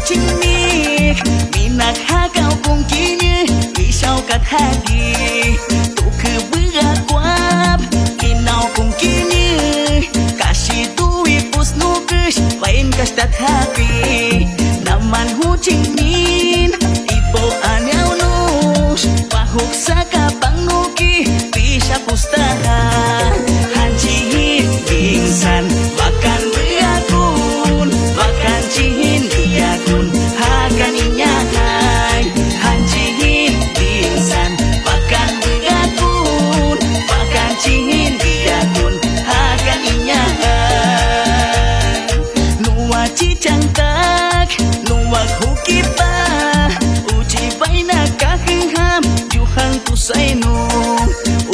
chingnik minak hakau kung kini isau kat hadi tu ke beragwap kinau kung kini kasih tuwi pus nukish lain kas dat happy naman hu chingnin ipo anyau nus pahuk saka pang nuki bisa pustaha hanji insan bahkan berakun bahkan cihin diakun hakan inyakai hanji insan bahkan berakun bahkan cihin diakun hakan inyakai nuwa cicang tak nuwa hukipa uji baina kaham juhang tusainu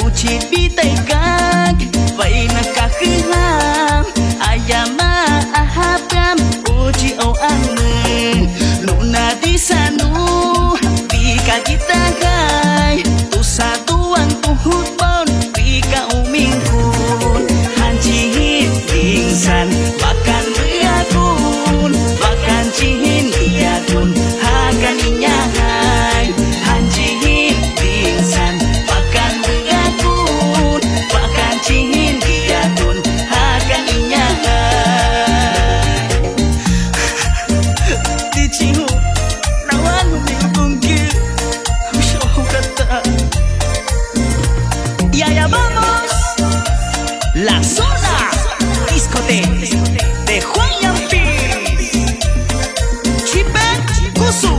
uji bitai kak baina kaham ayama ahapam uji o anne nuna di sanu bika kita kai tu satuan tuhut pon bika umingkun hanji insan bahkan berakun bahkan cihin diakun hakan inyahai hanji insan bahkan berakun bahkan cihin diakun hakan inyahai di cihu nawan humingkungki usyoh kata ya vamos la zona discoteca de Juan Yampi Chipe Kusu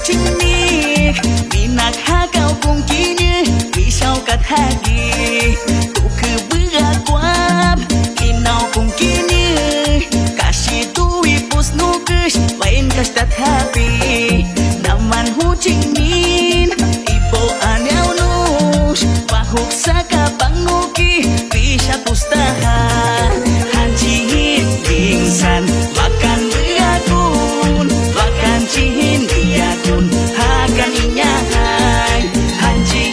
chingnik minak hakau kung kini isau kat hadi tu ke beragwap kinau kung kini kasih tuwi pus nukish lain kas dat happy naman hu chingnin ipo anyau nus pahuk saka pang nuki bisa pustaha hanji insan bahkan berakun bahkan cihin diakun hakan inyahai hanji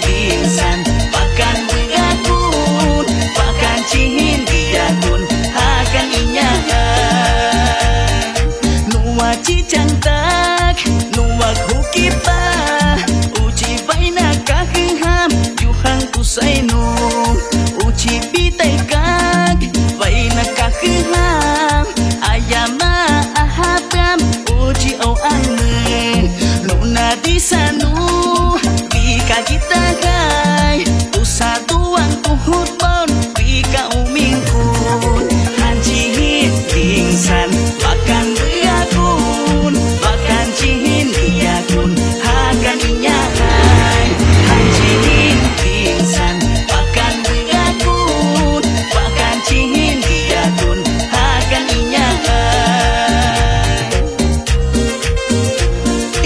insan bahkan berakun bahkan cihin diakun hakan inyahai nuwa cicang tak nuwa hukipa uji baina kaham juhang tusainu uji bitai kak baina kaham ayama ahapam uji o anne nuna di sanu bika kita kai tu satuan tuhut pon bika umingkun hanji insan bahkan berakun bahkan cihin diakun hakan inyahai hanji insan bahkan berakun bahkan cihin diakun hakan inyahai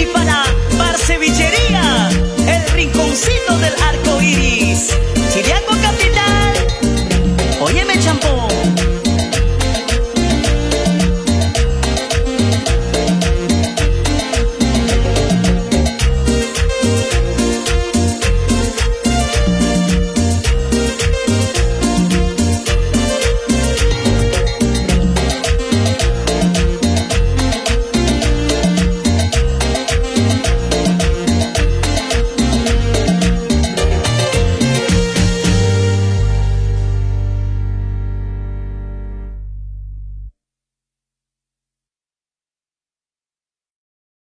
y para Barcevichería el rinconcito del arco iris